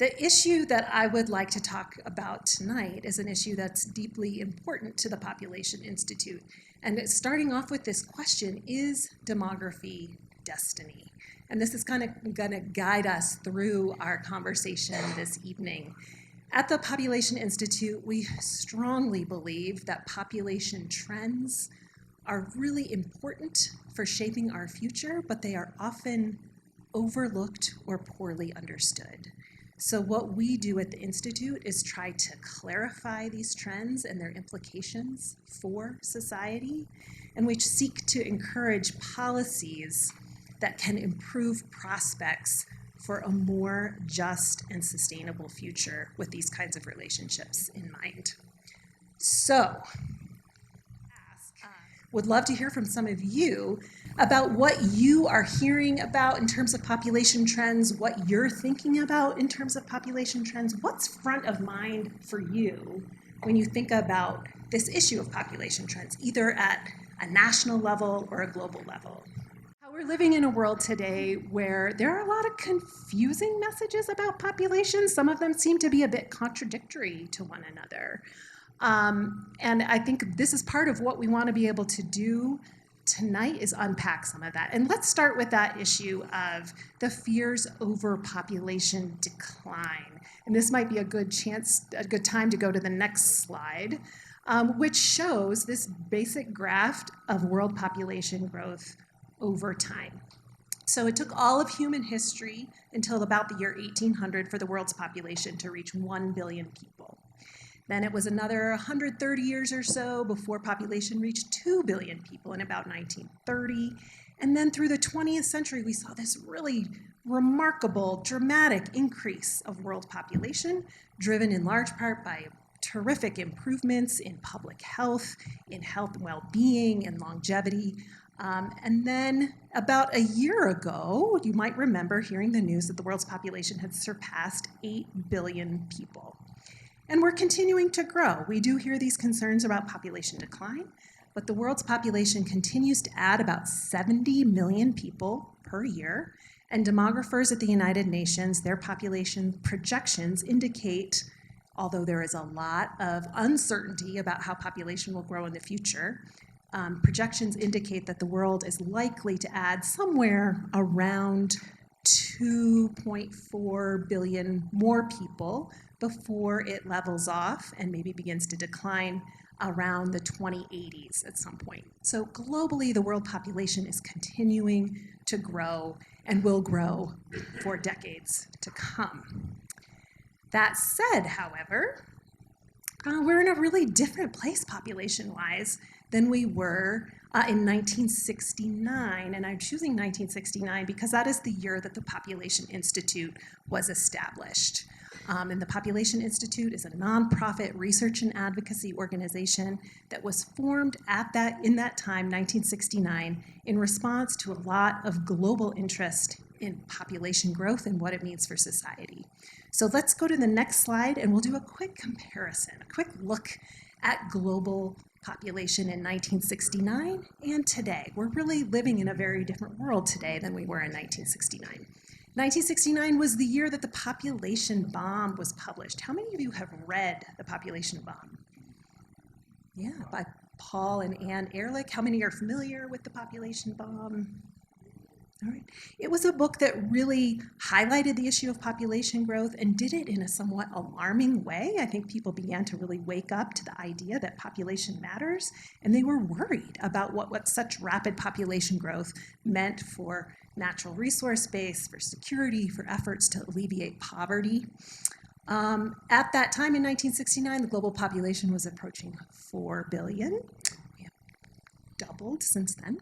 The issue that I would like to talk about tonight is an issue that's deeply important to the Population Institute. And it's starting off with this question, is demography destiny? And this is kind of going to guide us through our conversation this evening. At the Population Institute, we strongly believe that population trends are really important for shaping our future, but they are often overlooked or poorly understood. So what we do at the Institute is try to clarify these trends and their implications for society, and we seek to encourage policies that can improve prospects for a more just and sustainable future with these kinds of relationships in mind. So, would love to hear from some of you about what you are hearing about in terms of population trends, what you're thinking about in terms of population trends. What's front of mind for you when you think about this issue of population trends, either at a national level or a global level? We're living in a world today where there are a lot of confusing messages about population. Some of them seem to be a bit contradictory to one another. And I think this is part of what we want to be able to do tonight is unpack some of that. And let's start with that issue of the fears over population decline. And this might be a good time to go to the next slide, which shows this basic graph of world population growth over time. So it took all of human history until about the year 1800 for the world's population to reach 1 billion people. Then it was another 130 years or so before population reached 2 billion people in about 1930. And then through the 20th century, we saw this really remarkable, dramatic increase of world population, driven in large part by terrific improvements in public health, in health and well-being, and longevity. And then about a year ago, you might remember hearing the news that the world's population had surpassed 8 billion people. And we're continuing to grow. We do hear these concerns about population decline, but the world's population continues to add about 70 million people per year. And demographers at the United Nations, their population projections indicate, although there is a lot of uncertainty about how population will grow in the future, projections indicate that the world is likely to add somewhere around 2.4 billion more people before it levels off and maybe begins to decline around the 2080s at some point. So globally, the world population is continuing to grow and will grow for decades to come. That said, however, we're in a really different place population-wise than we were in 1969, and I'm choosing 1969 because that is the year that the Population Institute was established. And the Population Institute is a nonprofit research and advocacy organization that was formed in that time, 1969, in response to a lot of global interest in population growth and what it means for society. So let's go to the next slide and we'll do a quick comparison, a quick look at global population in 1969 and today. We're really living in a very different world today than we were in 1969. 1969 was the year that the population bomb was published. How many of you have read The Population Bomb? Yeah, by Paul and Anne Ehrlich. How many are familiar with The Population Bomb? All right. It was a book that really highlighted the issue of population growth and did it in a somewhat alarming way. I think people began to really wake up to the idea that population matters, and they were worried about what such rapid population growth meant for natural resource base, for security, for efforts to alleviate poverty. At that time in 1969, the global population was approaching 4 billion. We have doubled since then.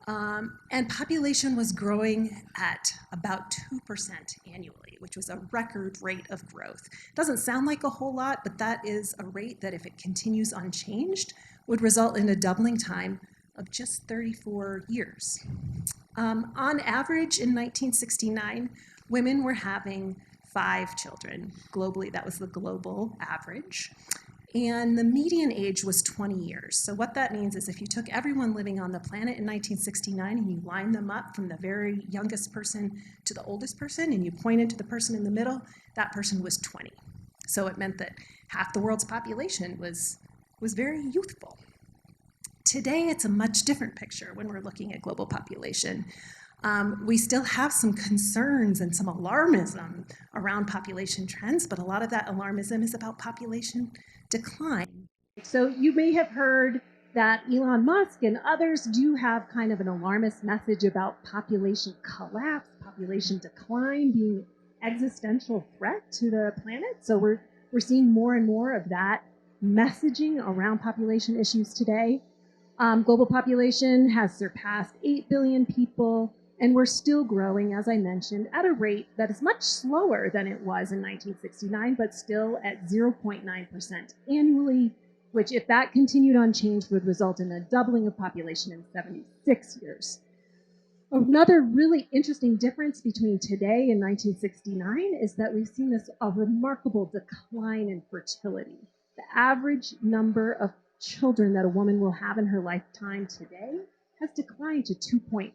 And population was growing at about 2% annually, which was a record rate of growth. Doesn't sound like a whole lot, but that is a rate that if it continues unchanged, would result in a doubling time of just 34 years. On average, in 1969, women were having 5 children. Globally, that was the global average. And the median age was 20 years. So what that means is if you took everyone living on the planet in 1969 and you lined them up from the very youngest person to the oldest person and you pointed to the person in the middle, that person was 20. So it meant that half the world's population was very youthful. Today, it's a much different picture when we're looking at global population. We still have some concerns and some alarmism around population trends, but a lot of that alarmism is about population decline. So you may have heard that Elon Musk and others do have kind of an alarmist message about population collapse, population decline being existential threat to the planet. So we're seeing more and more of that messaging around population issues today. Global population has surpassed 8 billion people, and we're still growing, as I mentioned, at a rate that is much slower than it was in 1969, but still at 0.9% annually, which, if that continued unchanged, would result in a doubling of population in 76 years. Another really interesting difference between today and 1969 is that we've seen a remarkable decline in fertility. The average number of children that a woman will have in her lifetime today has declined to 2.3.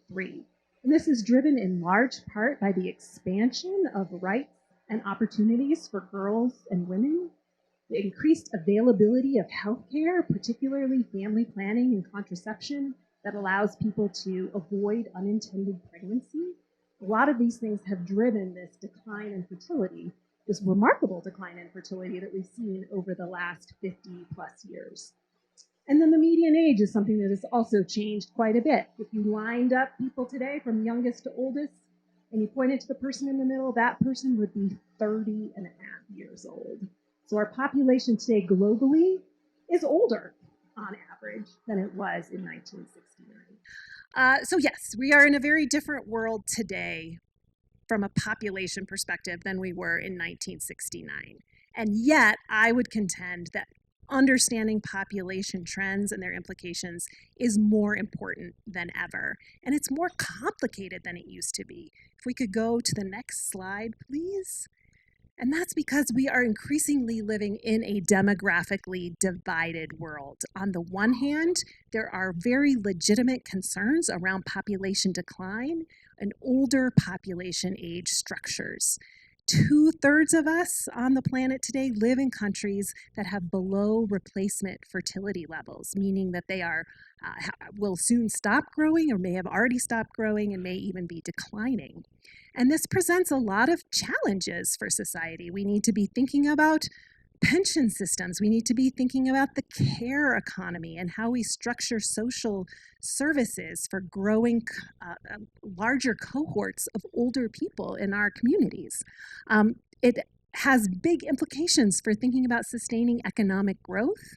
And this is driven in large part by the expansion of rights and opportunities for girls and women, the increased availability of healthcare, particularly family planning and contraception, that allows people to avoid unintended pregnancy. A lot of these things have driven this decline in fertility, this remarkable decline in fertility that we've seen over the last 50 plus years. And then the median age is something that has also changed quite a bit. If you lined up people today from youngest to oldest, and you pointed to the person in the middle, that person would be 30 and a half years old. So our population today globally is older on average than it was in 1969. So yes, we are in a very different world today from a population perspective than we were in 1969. And yet, I would contend that understanding population trends and their implications is more important than ever. And it's more complicated than it used to be. If we could go to the next slide, please. And that's because we are increasingly living in a demographically divided world. On the one hand, there are very legitimate concerns around population decline and older population age structures. 2/3 of us on the planet today live in countries that have below replacement fertility levels, meaning that they will soon stop growing or may have already stopped growing and may even be declining. And this presents a lot of challenges for society. We need to be thinking about pension systems. We need to be thinking about the care economy and how we structure social services for growing larger cohorts of older people in our communities. It has big implications for thinking about sustaining economic growth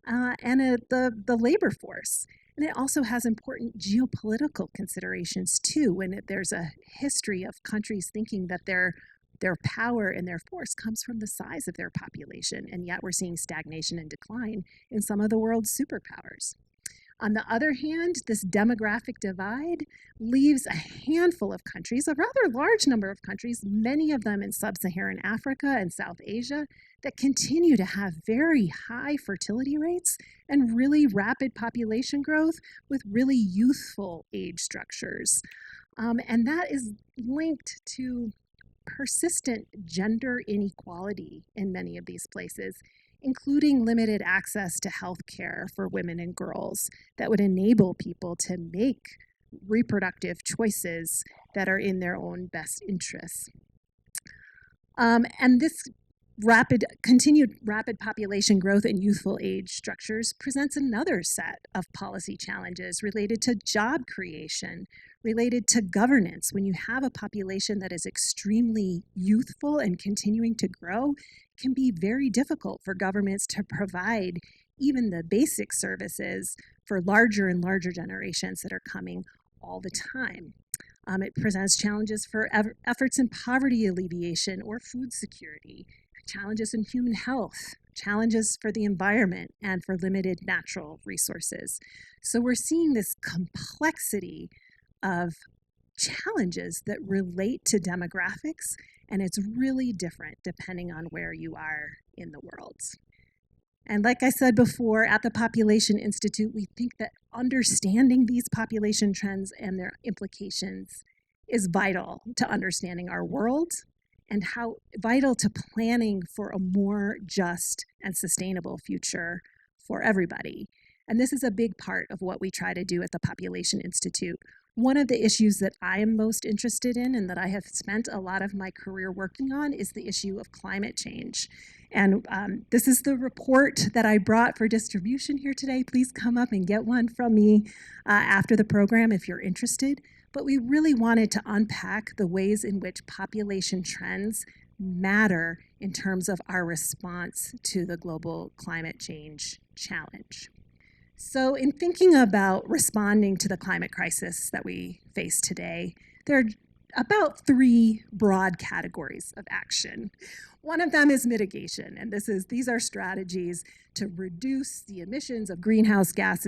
and the labor force. And it also has important geopolitical considerations too, when there's a history of countries thinking that their power and their force comes from the size of their population, and yet we're seeing stagnation and decline in some of the world's superpowers. On the other hand, this demographic divide leaves a handful of countries, a rather large number of countries, many of them in sub-Saharan Africa and South Asia, that continue to have very high fertility rates and really rapid population growth with really youthful age structures. And that is linked to persistent gender inequality in many of these places, including limited access to health care for women and girls that would enable people to make reproductive choices that are in their own best interests. And this continued rapid population growth and youthful age structures presents another set of policy challenges related to job creation, related to governance. When you have a population that is extremely youthful and continuing to grow, it can be very difficult for governments to provide even the basic services for larger and larger generations that are coming all the time. It presents challenges for efforts in poverty alleviation or food security, challenges in human health, challenges for the environment, and for limited natural resources. So we're seeing this complexity of challenges that relate to demographics, and it's really different depending on where you are in the world. And like I said before, at the Population Institute, we think that understanding these population trends and their implications is vital to understanding our world and how vital to planning for a more just and sustainable future for everybody. And this is a big part of what we try to do at the Population Institute. One of the issues that I am most interested in and that I have spent a lot of my career working on is the issue of climate change. And this is the report that I brought for distribution here today. Please come up and get one from me after the program if you're interested. But we really wanted to unpack the ways in which population trends matter in terms of our response to the global climate change challenge. So in thinking about responding to the climate crisis that we face today, there are about 3 broad categories of action. One of them is mitigation, and these are strategies to reduce the emissions of greenhouse gas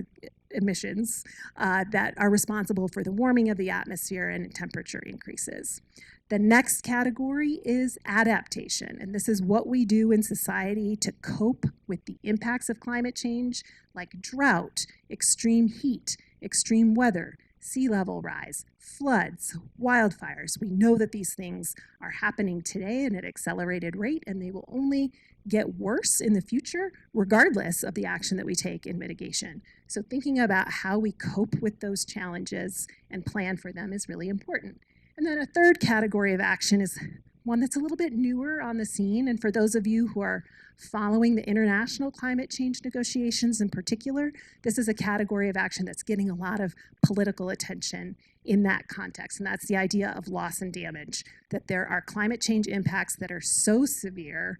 emissions that are responsible for the warming of the atmosphere and temperature increases. The next category is adaptation, and this is what we do in society to cope with the impacts of climate change, like drought, extreme heat, extreme weather, sea level rise, floods, wildfires. We know that these things are happening today at an accelerated rate, and they will only get worse in the future, regardless of the action that we take in mitigation. So thinking about how we cope with those challenges and plan for them is really important. And then a third category of action is one that's a little bit newer on the scene. And for those of you who are following the international climate change negotiations in particular, this is a category of action that's getting a lot of political attention in that context. And that's the idea of loss and damage, that there are climate change impacts that are so severe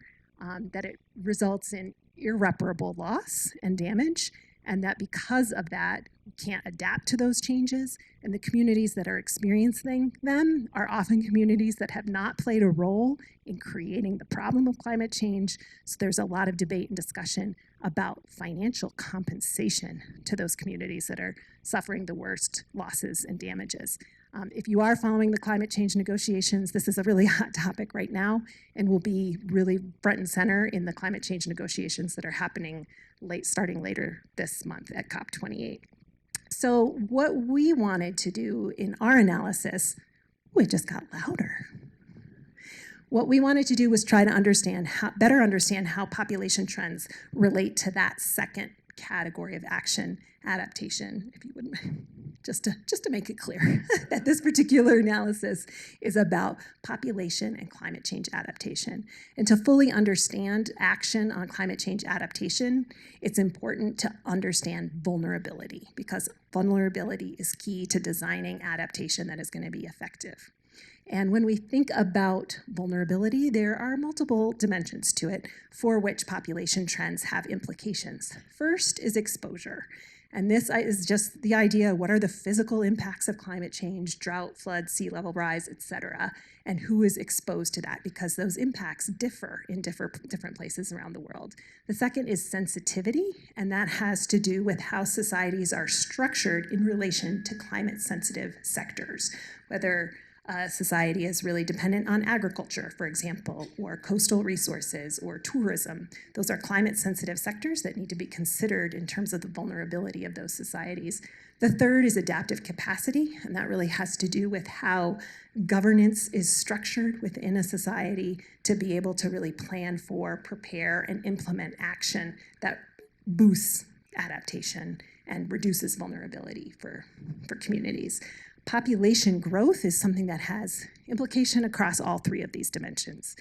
that it results in irreparable loss and damage, and that because of that, we can't adapt to those changes, and the communities that are experiencing them are often communities that have not played a role in creating the problem of climate change. So there's a lot of debate and discussion about financial compensation to those communities that are suffering the worst losses and damages. If you are following the climate change negotiations, this is a really hot topic right now and will be really front and center in the climate change negotiations that are happening starting later this month at COP28. So what we wanted to do in our analysis, it just got louder. What we wanted to do was try to better understand how population trends relate to that second category of action, adaptation, if you wouldn't, just to make it clear that this particular analysis is about population and climate change adaptation. And to fully understand action on climate change adaptation, it's important to understand vulnerability, because vulnerability is key to designing adaptation that is going to be effective. And when we think about vulnerability, there are multiple dimensions to it for which population trends have implications. First is exposure. And this is just the idea, what are the physical impacts of climate change, drought, flood, sea level rise, et cetera, and who is exposed to that, because those impacts differ in different places around the world. The second is sensitivity, and that has to do with how societies are structured in relation to climate-sensitive sectors, whether society is really dependent on agriculture, for example, or coastal resources or tourism. Those are climate-sensitive sectors that need to be considered in terms of the vulnerability of those societies. The third is adaptive capacity, and that really has to do with how governance is structured within a society to be able to really plan for, prepare, and implement action that boosts adaptation and reduces vulnerability for communities. Population growth is something that has implication across all 3 of these dimensions.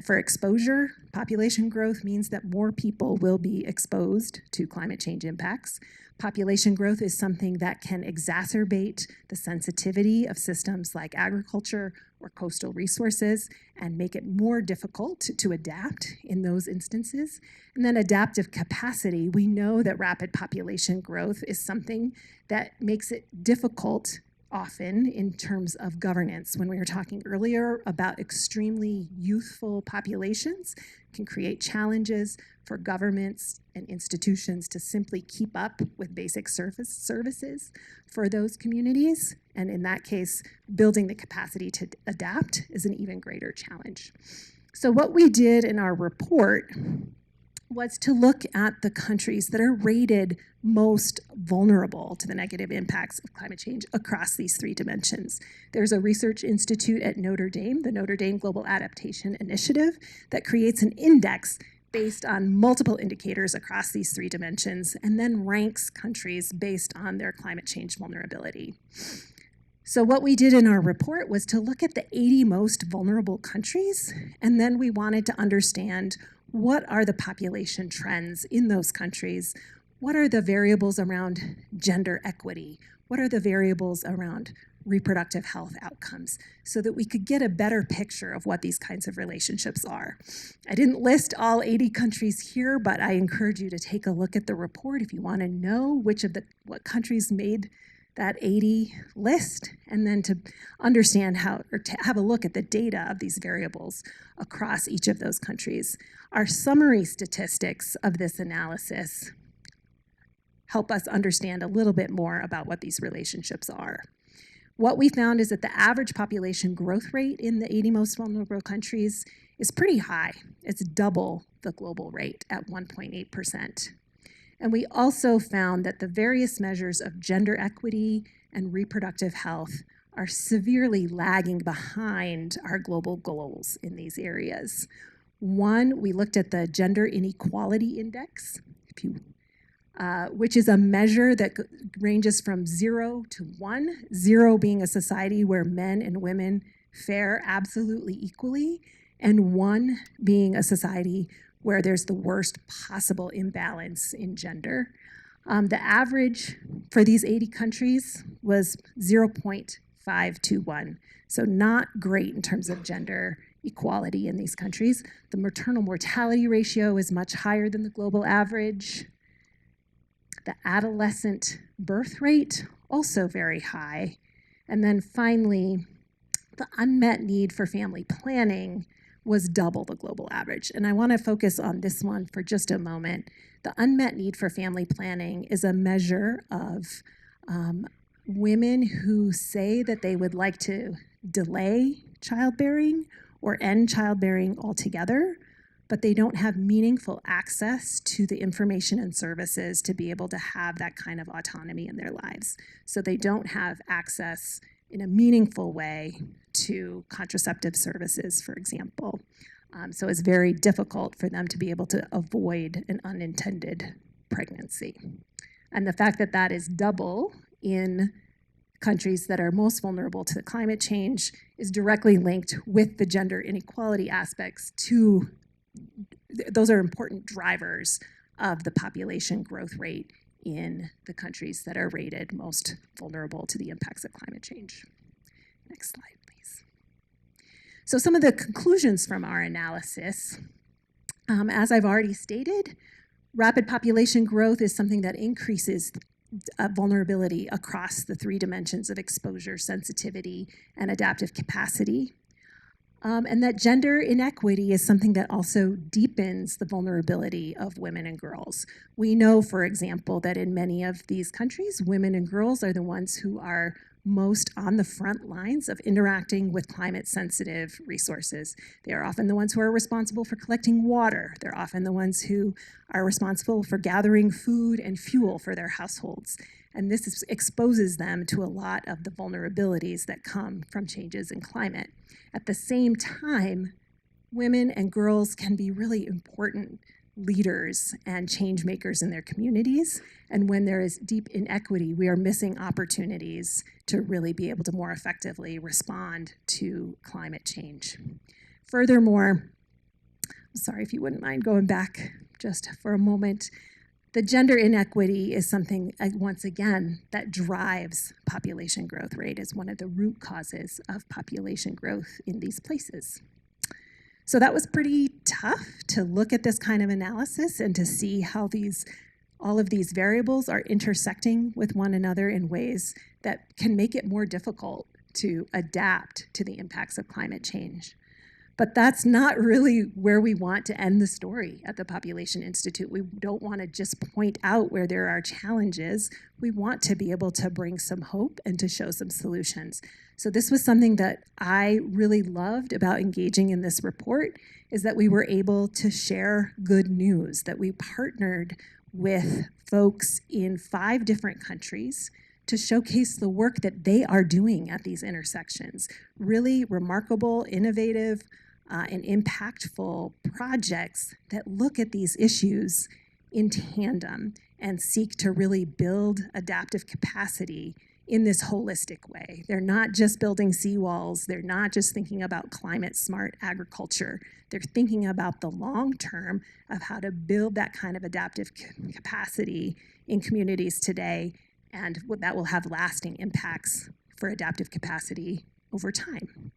For exposure, population growth means that more people will be exposed to climate change impacts. Population growth is something that can exacerbate the sensitivity of systems like agriculture or coastal resources and make it more difficult to adapt in those instances. And then adaptive capacity, we know that rapid population growth is something that makes it difficult often in terms of governance. When we were talking earlier about extremely youthful populations, can create challenges for governments and institutions to simply keep up with basic services for those communities. And in that case, building the capacity to adapt is an even greater challenge. So what we did in our report was to look at the countries that are rated most vulnerable to the negative impacts of climate change across these three dimensions. There's a research institute at Notre Dame, the Notre Dame Global Adaptation Initiative, that creates an index based on multiple indicators across these three dimensions and then ranks countries based on their climate change vulnerability. So what we did in our report was to look at the 80 most vulnerable countries, and then we wanted to understand what are the population trends in those countries, what are the variables around gender equity, what are the variables around reproductive health outcomes, so that we could get a better picture of what these kinds of relationships are. I didn't list all 80 countries here, but I encourage you to take a look at the report if you want to know what countries made that 80 list, and then to understand to have a look at the data of these variables across each of those countries. Our summary statistics of this analysis help us understand a little bit more about what these relationships are. What we found is that the average population growth rate in the 80 most vulnerable countries is pretty high. It's double the global rate at 1.8%. And we also found that the various measures of gender equity and reproductive health are severely lagging behind our global goals in these areas. One, we looked at the Gender Inequality Index, which is a measure that ranges from 0 to 1, 0 being a society where men and women fare absolutely equally, and 1 being a society where there's the worst possible imbalance in gender. The average for these 80 countries was 0.521, so not great in terms of gender equality in these countries. The maternal mortality ratio is much higher than the global average. The adolescent birth rate, also very high. And then finally, the unmet need for family planning was double the global average. And I want to focus on this one for just a moment. The unmet need for family planning is a measure of women who say that they would like to delay childbearing or end childbearing altogether, but they don't have meaningful access to the information and services to be able to have that kind of autonomy in their lives. So they don't have access in a meaningful way to contraceptive services, for example. So it's very difficult for them to be able to avoid an unintended pregnancy. And the fact that that is double in countries that are most vulnerable to climate change is directly linked with the gender inequality aspects to, those are important drivers of the population growth rate in the countries that are rated most vulnerable to the impacts of climate change. Next slide, please. So some of the conclusions from our analysis, as I've already stated, rapid population growth is something that increases vulnerability across the three dimensions of exposure, sensitivity, and adaptive capacity. And that gender inequity is something that also deepens the vulnerability of women and girls. We know, for example, that in many of these countries, women and girls are the ones who are most on the front lines of interacting with climate-sensitive resources. They are often the ones who are responsible for collecting water. They're often the ones who are responsible for gathering food and fuel for their households. And this exposes them to a lot of the vulnerabilities that come from changes in climate. At the same time, women and girls can be really important leaders and change makers in their communities. And when there is deep inequity, we are missing opportunities to really be able to more effectively respond to climate change. Furthermore, sorry if you wouldn't mind going back just for a moment, the gender inequity is something, once again, that drives population growth rate as one of the root causes of population growth in these places. So that was pretty tough to look at this kind of analysis and to see how all of these variables are intersecting with one another in ways that can make it more difficult to adapt to the impacts of climate change. But that's not really where we want to end the story at the Population Institute. We don't want to just point out where there are challenges. We want to be able to bring some hope and to show some solutions. So this was something that I really loved about engaging in this report, is that we were able to share good news, that we partnered with folks in 5 different countries to showcase the work that they are doing at these intersections. Really remarkable, innovative, and impactful projects that look at these issues in tandem and seek to really build adaptive capacity in this holistic way. They're not just building seawalls. They're not just thinking about climate smart agriculture. They're thinking about the long term of how to build that kind of adaptive capacity in communities today, and that will have lasting impacts for adaptive capacity over time.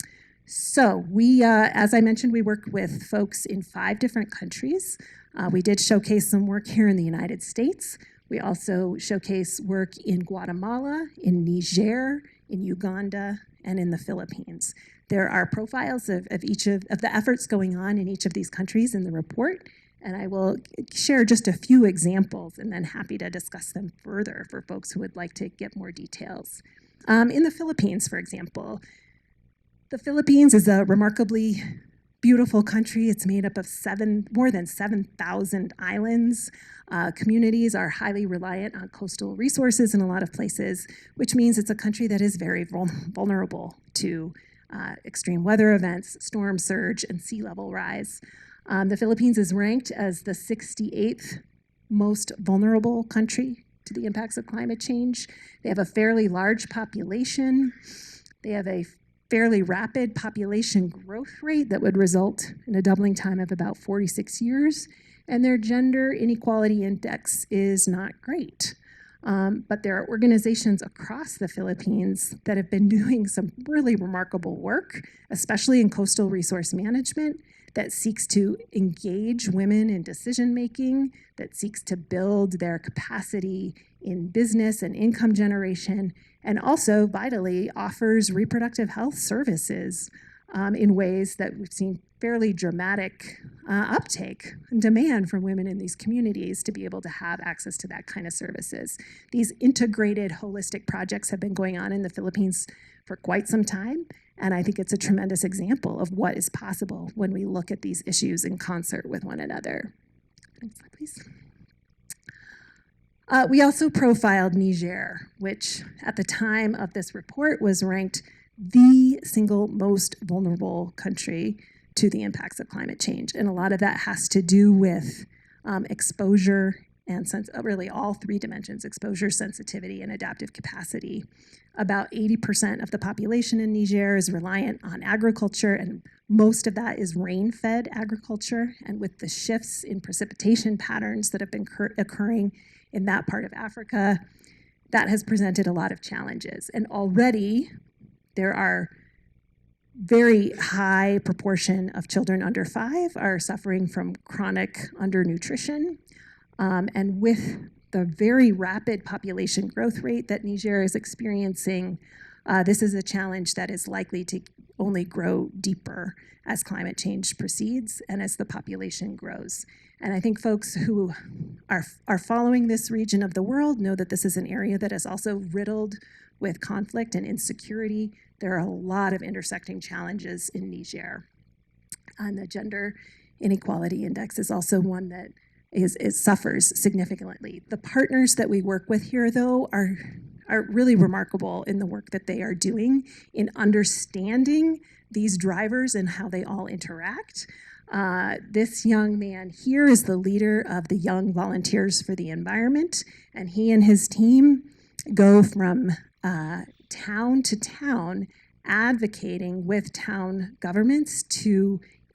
So we, as I mentioned, we work with folks in 5 different countries. We did showcase some work here in the United States. We also showcase work in Guatemala, in Niger, in Uganda, and in the Philippines. There are profiles of each of the efforts going on in each of these countries in the report, and I will share just a few examples and then happy to discuss them further for folks who would like to get more details. In the Philippines, for example, the Philippines is a remarkably beautiful country. It's made up of more than 7,000 islands. Communities are highly reliant on coastal resources in a lot of places, which means it's a country that is very vulnerable to extreme weather events, storm surge, and sea level rise. The Philippines is ranked as the 68th most vulnerable country to the impacts of climate change. They have a fairly large population. They have a fairly rapid population growth rate that would result in a doubling time of about 46 years. And their gender inequality index is not great. But there are organizations across the Philippines that have been doing some really remarkable work, especially in coastal resource management, that seeks to engage women in decision making, that seeks to build their capacity in business and income generation, and also vitally offers reproductive health services in ways that we've seen fairly dramatic uptake and demand from women in these communities to be able to have access to that kind of services. These integrated holistic projects have been going on in the Philippines for quite some time, and I think it's a tremendous example of what is possible when we look at these issues in concert with one another. Next slide, please. We also profiled Niger, which at the time of this report was ranked the single most vulnerable country to the impacts of climate change. And a lot of that has to do with exposure and really all 3 dimensions: exposure, sensitivity, and adaptive capacity. About 80% of the population in Niger is reliant on agriculture, and most of that is rain-fed agriculture. And with the shifts in precipitation patterns that have been occurring in that part of Africa, that has presented a lot of challenges. And already there are very high proportion of children under 5 are suffering from chronic undernutrition. And with the very rapid population growth rate that Niger is experiencing, this is a challenge that is likely to only grow deeper as climate change proceeds and as the population grows. And I think folks who are following this region of the world know that this is an area that is also riddled with conflict and insecurity. There are a lot of intersecting challenges in Niger. And the gender inequality index is also one that suffers significantly. The partners that we work with here, though, are really remarkable in the work that they are doing in understanding these drivers and how they all interact. This young man here is the leader of the Young Volunteers for the Environment, and he and his team go from town to town advocating with town governments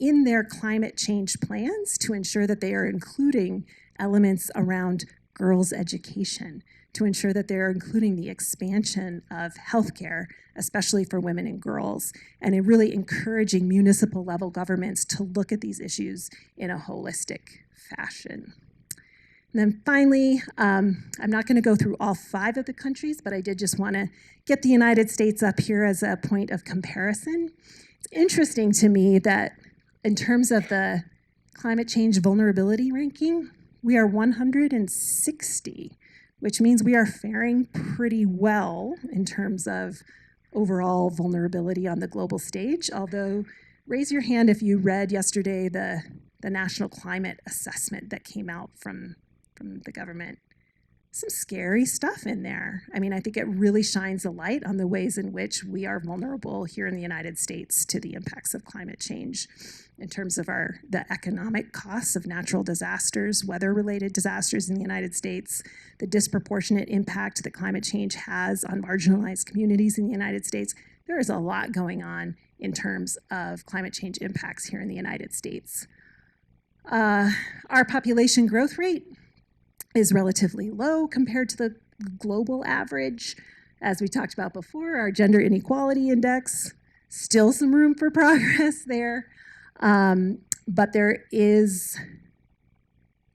in their climate change plans to ensure that they are including elements around girls' education, to ensure that they're including the expansion of healthcare, especially for women and girls, and in really encouraging municipal level governments to look at these issues in a holistic fashion. And then finally, I'm not going to go through all 5 of the countries, but I did just want to get the United States up here as a point of comparison. It's interesting to me that in terms of the climate change vulnerability ranking, we are 160, which means we are faring pretty well in terms of overall vulnerability on the global stage. Although, raise your hand if you read yesterday the National Climate Assessment that came out from the government. Some scary stuff in there. I mean, I think it really shines a light on the ways in which we are vulnerable here in the United States to the impacts of climate change in terms of the economic costs of natural disasters, weather-related disasters in the United States, the disproportionate impact that climate change has on marginalized communities in the United States. There is a lot going on in terms of climate change impacts here in the United States. Our population growth rate is relatively low compared to the global average. As we talked about before, our gender inequality index, still some room for progress there. But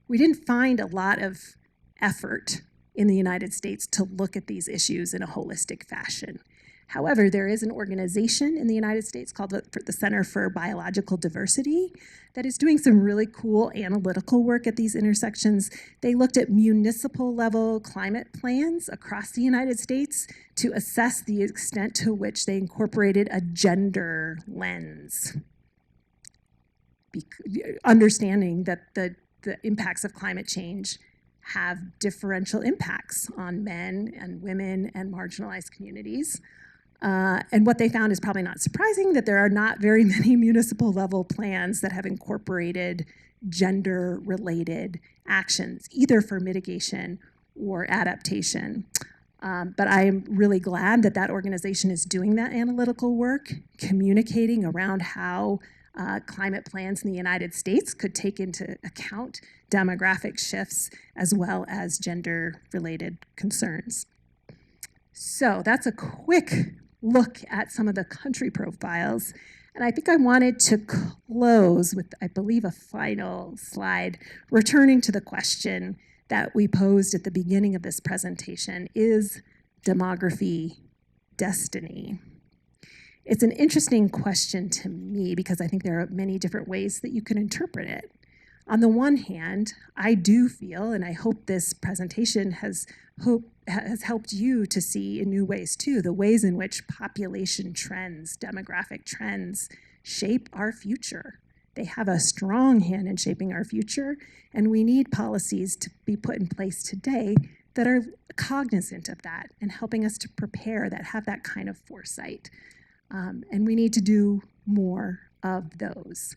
we didn't find a lot of effort in the United States to look at these issues in a holistic fashion. However, there is an organization in the United States called the Center for Biological Diversity that is doing some really cool analytical work at these intersections. They looked at municipal level climate plans across the United States to assess the extent to which they incorporated a gender lens. Understanding that the impacts of climate change have differential impacts on men and women and marginalized communities. And what they found is probably not surprising, that there are not very many municipal level plans that have incorporated gender-related actions, either for mitigation or adaptation. But I am really glad that that organization is doing that analytical work, communicating around how climate plans in the United States could take into account demographic shifts as well as gender-related concerns. So that's a quick look at some of the country profiles. And I think I wanted to close with, I believe, a final slide, returning to the question that we posed at the beginning of this presentation: is demography destiny? It's an interesting question to me because I think there are many different ways that you can interpret it. On the one hand, I do feel, and I hope this presentation has helped you to see in new ways too, the ways in which population trends, demographic trends, shape our future. They have a strong hand in shaping our future, and we need policies to be put in place today that are cognizant of that and helping us to prepare, that have that kind of foresight. And we need to do more of those.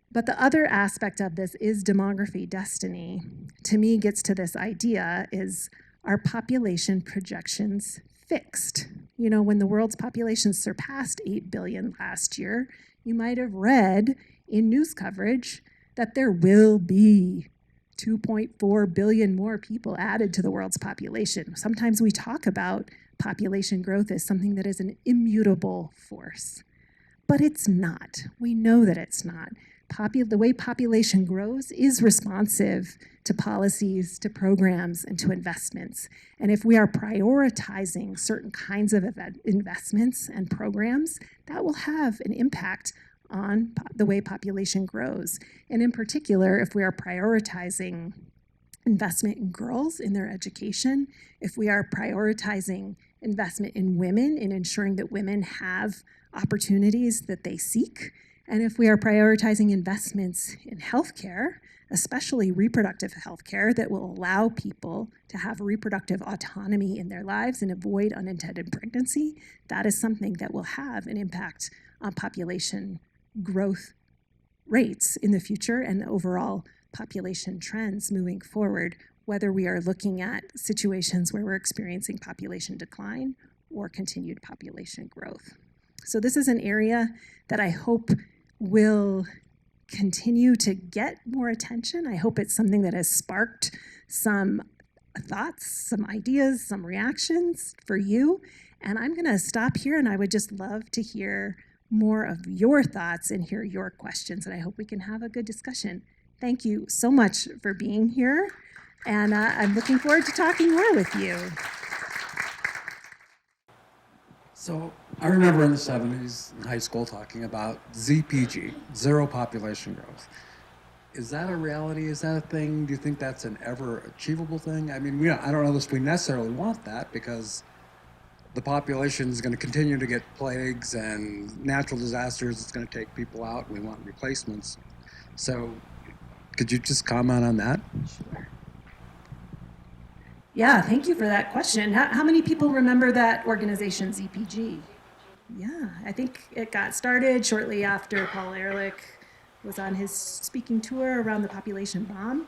But the other aspect of this is demography destiny. To me, gets to this idea: is our population projections fixed? You know, when the world's population surpassed 8 billion last year, you might have read in news coverage that there will be 2.4 billion more people added to the world's population. Sometimes we talk about population growth as something that is an immutable force, but it's not. We know that it's not. The way population grows is responsive to policies, to programs, and to investments. And if we are prioritizing certain kinds of investments and programs, that will have an impact on the way population grows. And in particular, if we are prioritizing investment in girls in their education, if we are prioritizing investment in women, in ensuring that women have opportunities that they seek, and if we are prioritizing investments in healthcare, especially reproductive healthcare that will allow people to have reproductive autonomy in their lives and avoid unintended pregnancy, that is something that will have an impact on population growth rates in the future and overall population trends moving forward, whether we are looking at situations where we're experiencing population decline or continued population growth. So this is an area that I hope will continue to get more attention. I hope it's something that has sparked some thoughts, some ideas, some reactions for you. And I'm gonna stop here, and I would just love to hear more of your thoughts and hear your questions, and I hope we can have a good discussion. Thank you so much for being here, and I'm looking forward to talking more with you. So I remember in the 70s in high school talking about ZPG, zero population growth. Is that a reality? Is that a thing? Do you think that's an ever achievable thing? I mean, I don't know if we necessarily want that because the population is going to continue to get plagues and natural disasters. It's going to take people out. We want replacements. So could you just comment on that? Sure. Yeah, thank you for that question. How many people remember that organization, ZPG? Yeah, I think it got started shortly after Paul Ehrlich was on his speaking tour around the population bomb.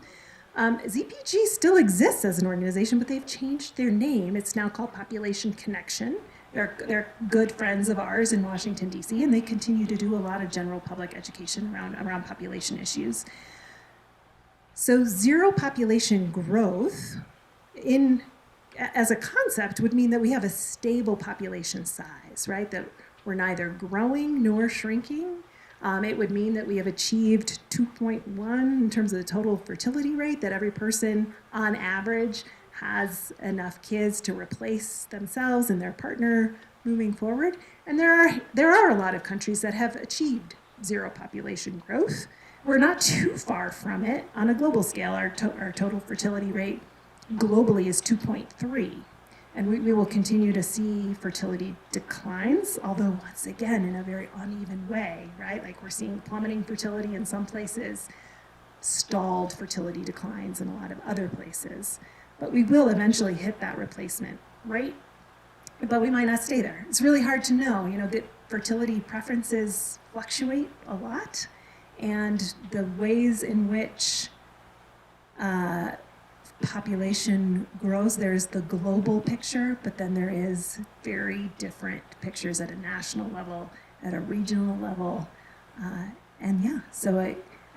ZPG still exists as an organization, but they've changed their name. It's now called Population Connection. They're good friends of ours in Washington, D.C., and they continue to do a lot of general public education around population issues. So zero population growth as a concept would mean that we have a stable population size, right? That we're neither growing nor shrinking. It would mean that we have achieved 2.1 in terms of the total fertility rate, that every person on average has enough kids to replace themselves and their partner moving forward. And there are a lot of countries that have achieved zero population growth. We're not too far from it on a global scale. Our total fertility rate globally is 2.3. And we will continue to see fertility declines, although once again in a very uneven way, right? Like we're seeing plummeting fertility in some places, stalled fertility declines in a lot of other places. But we will eventually hit that replacement rate, but we might not stay there. It's really hard to know, that fertility preferences fluctuate a lot, and the ways in which population grows, there's the global picture, but then there is very different pictures at a national level, at a regional level. So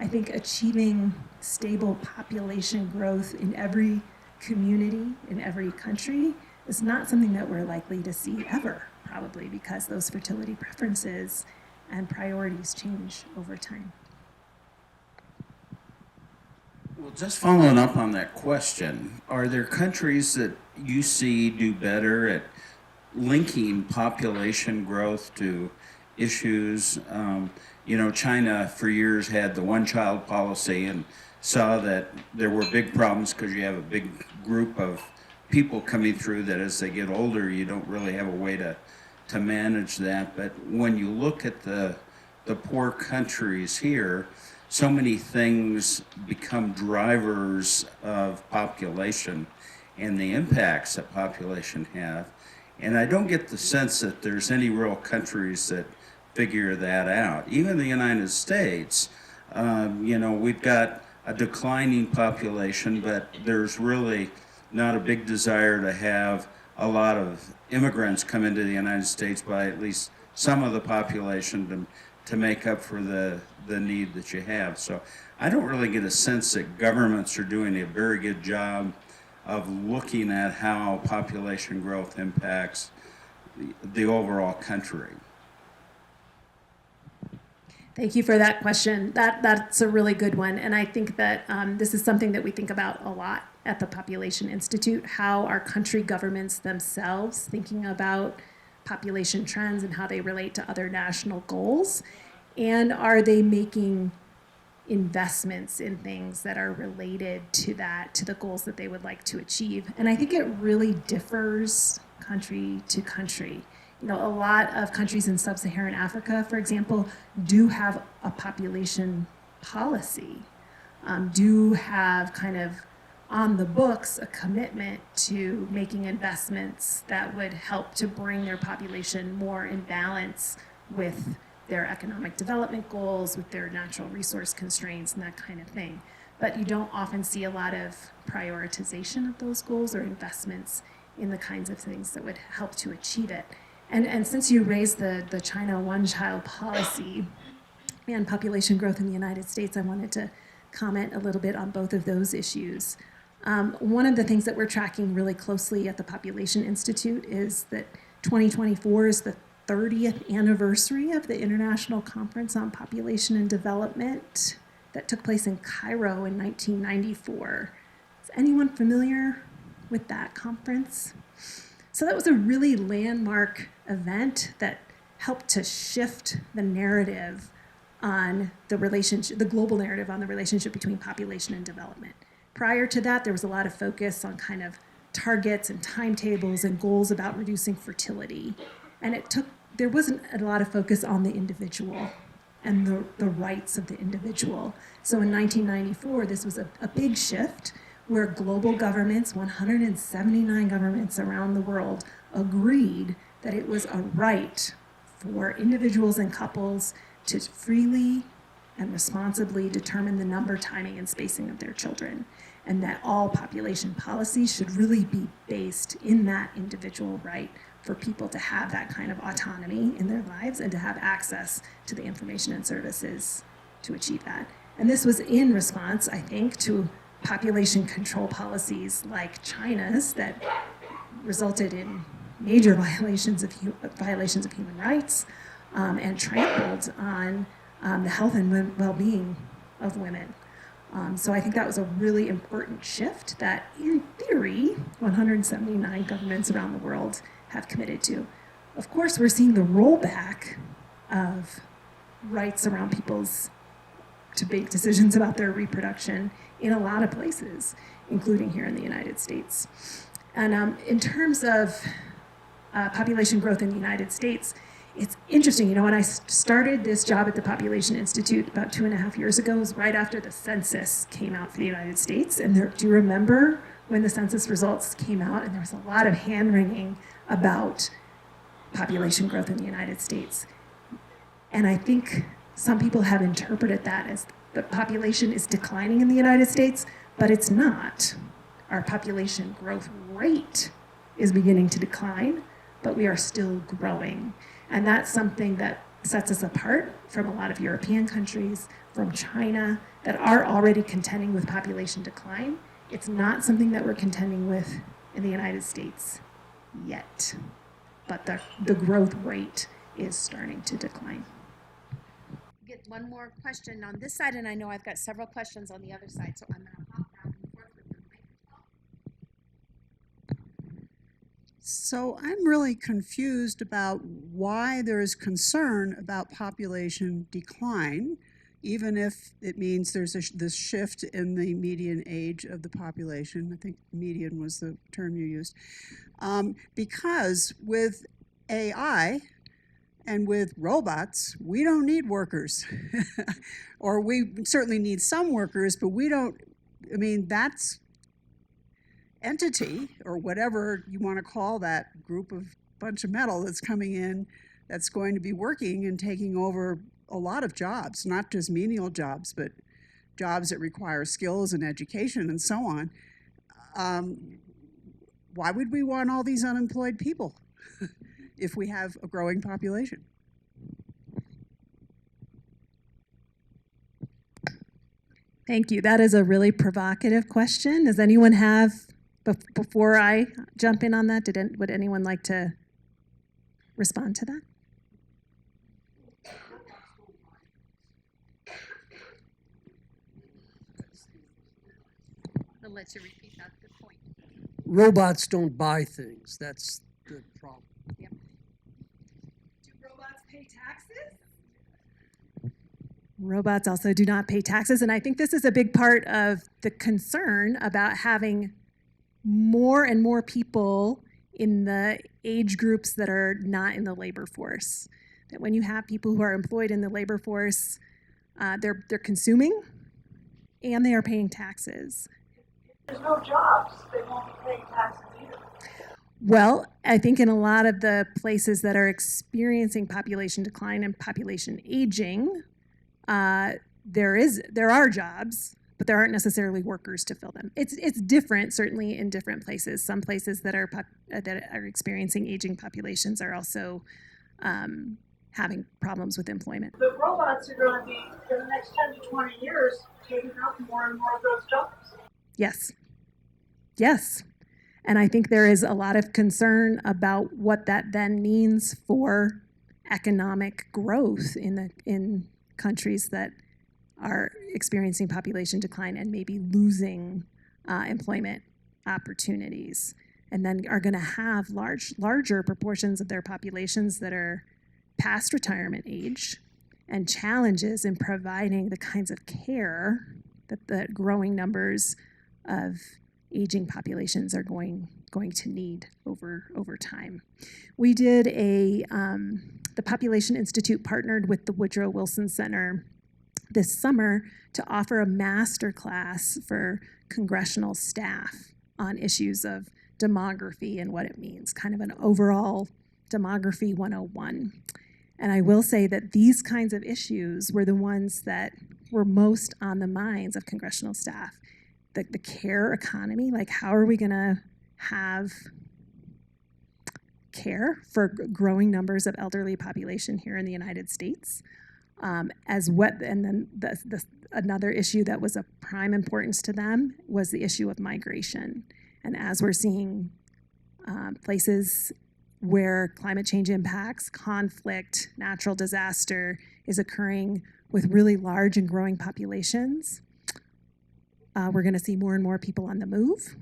I think achieving stable population growth in every community, in every country, is not something that we're likely to see ever, probably, because those fertility preferences and priorities change over time. Well, just following up on that question, are there countries that you see do better at linking population growth to issues? China for years had the one-child policy and saw that there were big problems because you have a big group of people coming through that as they get older, you don't really have a way to manage that. But when you look at the poor countries here, so many things become drivers of population and the impacts that population have. And I don't get the sense that there's any real countries that figure that out. Even the United States, we've got a declining population, but there's really not a big desire to have a lot of immigrants come into the United States by at least some of the population to make up for the need that you have. So I don't really get a sense that governments are doing a very good job of looking at how population growth impacts the overall country. Thank you for that question. That's a really good one. And I think that this is something that we think about a lot at the Population Institute, how our country governments themselves thinking about population trends and how they relate to other national goals. And are they making investments in things that are related to that, to the goals that they would like to achieve? And I think it really differs country to country. A lot of countries in sub-Saharan Africa, for example, do have a population policy, do have kind of on the books a commitment to making investments that would help to bring their population more in balance with their economic development goals, with their natural resource constraints and that kind of thing. But you don't often see a lot of prioritization of those goals or investments in the kinds of things that would help to achieve it. And since you raised the China one-child policy and population growth in the United States, I wanted to comment a little bit on both of those issues. One of the things that we're tracking really closely at the Population Institute is that 2024 is the 30th anniversary of the International Conference on Population and Development that took place in Cairo in 1994. Is anyone familiar with that conference? So that was a really landmark event that helped to shift the narrative on the relationship, the global narrative on the relationship between population and development. Prior to that, there was a lot of focus on kind of targets and timetables and goals about reducing fertility. And there wasn't a lot of focus on the individual and the rights of the individual. So in 1994, this was a big shift where global governments, 179 governments around the world, agreed that it was a right for individuals and couples to freely and responsibly determine the number, timing, and spacing of their children, and that all population policies should really be based in that individual right for people to have that kind of autonomy in their lives and to have access to the information and services to achieve that. And this was in response, I think, to population control policies like China's that resulted in major violations of human rights and trampled on the health and well-being of women. So I think that was a really important shift that, in theory, 179 governments around the world have committed to. Of course, we're seeing the rollback of rights around people's to make decisions about their reproduction in a lot of places, including here in the United States. And in terms of population growth in the United States, it's interesting, you know, when I started this job at the Population Institute about 2.5 years ago, it was right after the census came out for the United States. And do you remember when the census results came out? And there was a lot of hand-wringing about population growth in the United States. And I think some people have interpreted that as the population is declining in the United States, but it's not. Our population growth rate is beginning to decline, but we are still growing. And that's something that sets us apart from a lot of European countries, from China, that are already contending with population decline. It's not something that we're contending with in the United States yet, but the growth rate is starting to decline. Get one more question on this side, and I know I've got several questions on the other side, so I'm going to hop back and forth with the microphone. So I'm really confused about why there is concern about population decline, even if it means there's this shift in the median age of the population. I think median was the term you used. Because with AI and with robots, we don't need workers. Or we certainly need some workers, but we don't, I mean, that's entity, or whatever you want to call that group of bunch of metal that's coming in, that's going to be working and taking over a lot of jobs, not just menial jobs, but jobs that require skills and education and so on. Why would we want all these unemployed people if we have a growing population? Thank you. That is a really provocative question. Does anyone have, before I jump in on that, would anyone like to respond to that? I'll let you repeat that good point. Robots don't buy things. That's the problem. Yep. Do robots pay taxes? Robots also do not pay taxes, and I think this is a big part of the concern about having more and more people in the age groups that are not in the labor force. That when you have people who are employed in the labor force, they're consuming and they are paying taxes. There's no jobs, they won't be paying taxes either. Well, I think in a lot of the places that are experiencing population decline and population aging, there are jobs, but there aren't necessarily workers to fill them. It's different, certainly in different places. Some places that are experiencing aging populations are also having problems with employment. The robots are going to be, in the next 10 to 20 years, taking up more and more of those jobs. Yes. Yes. And I think there is a lot of concern about what that then means for economic growth in countries that are experiencing population decline and maybe losing employment opportunities. and then are going to have larger proportions of their populations that are past retirement age, and challenges in providing the kinds of care that the growing numbers of aging populations are going to need over time. We did the Population Institute partnered with the Woodrow Wilson Center this summer to offer a master class for congressional staff on issues of demography and what it means, kind of an overall demography 101. And I will say that these kinds of issues were the ones that were most on the minds of congressional staff. The care economy, like how are we going to have care for growing numbers of elderly population here in the United States, and then another issue that was of prime importance to them was the issue of migration. And as we're seeing places where climate change impacts, conflict, natural disaster is occurring with really large and growing populations, we're going to see more and more people on the move.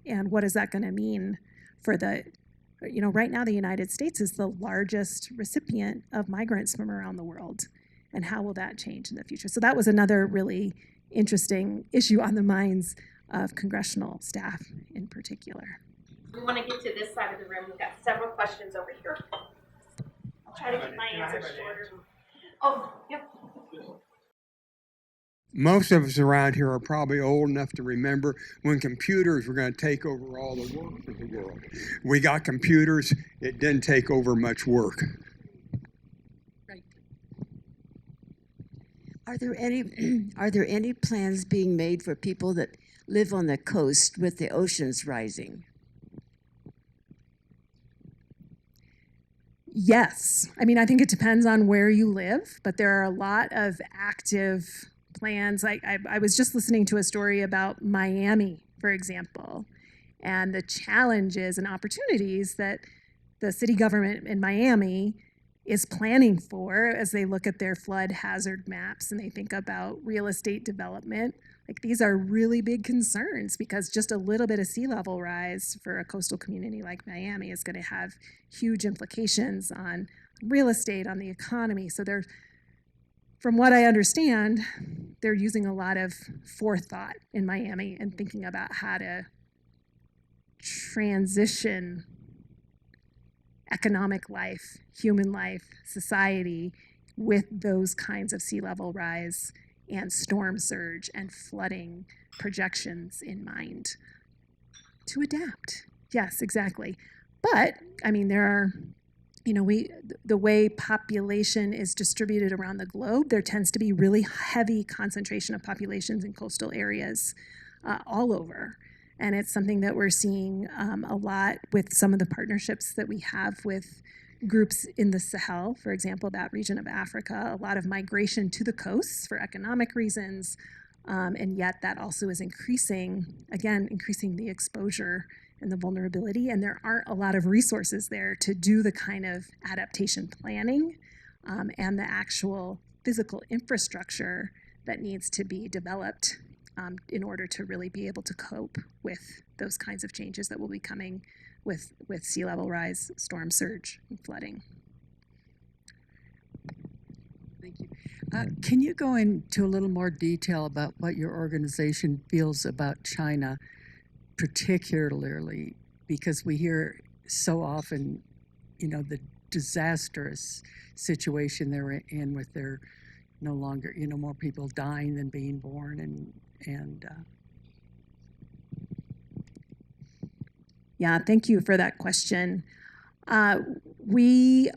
And what is that going to mean for right now the United States is the largest recipient of migrants from around the world. And how will that change in the future? So that was another really interesting issue on the minds of congressional staff in particular. We want to get to this side of the room. We've got several questions over here. I'll try to keep my answers shorter. Oh, yep. Most of us around here are probably old enough to remember when computers were going to take over all the work of the world. We got computers, it didn't take over much work. Right. Are there any plans being made for people that live on the coast with the oceans rising? Yes. I mean, I think it depends on where you live, but there are a lot of active plans. I was just listening to a story about Miami, for example, and the challenges and opportunities that the city government in Miami is planning for as they look at their flood hazard maps and they think about real estate development. Like, these are really big concerns because just a little bit of sea level rise for a coastal community like Miami is going to have huge implications on real estate, on the economy. So from what I understand, they're using a lot of forethought in Miami and thinking about how to transition economic life, human life, society with those kinds of sea level rise and storm surge and flooding projections in mind to adapt. Yes, exactly. But, I mean, there are, the way population is distributed around the globe, there tends to be really heavy concentration of populations in coastal areas all over. And it's something that we're seeing a lot with some of the partnerships that we have with groups in the Sahel, for example, that region of Africa, a lot of migration to the coasts for economic reasons, and yet that also is increasing the exposure and the vulnerability, and there aren't a lot of resources there to do the kind of adaptation planning and the actual physical infrastructure that needs to be developed in order to really be able to cope with those kinds of changes that will be coming with sea level rise, storm surge, and flooding. Thank you. Can you go into a little more detail about what your organization feels about China, particularly because we hear so often, the disastrous situation they're in with their no longer, more people dying than being born, and Yeah, thank you for that question. We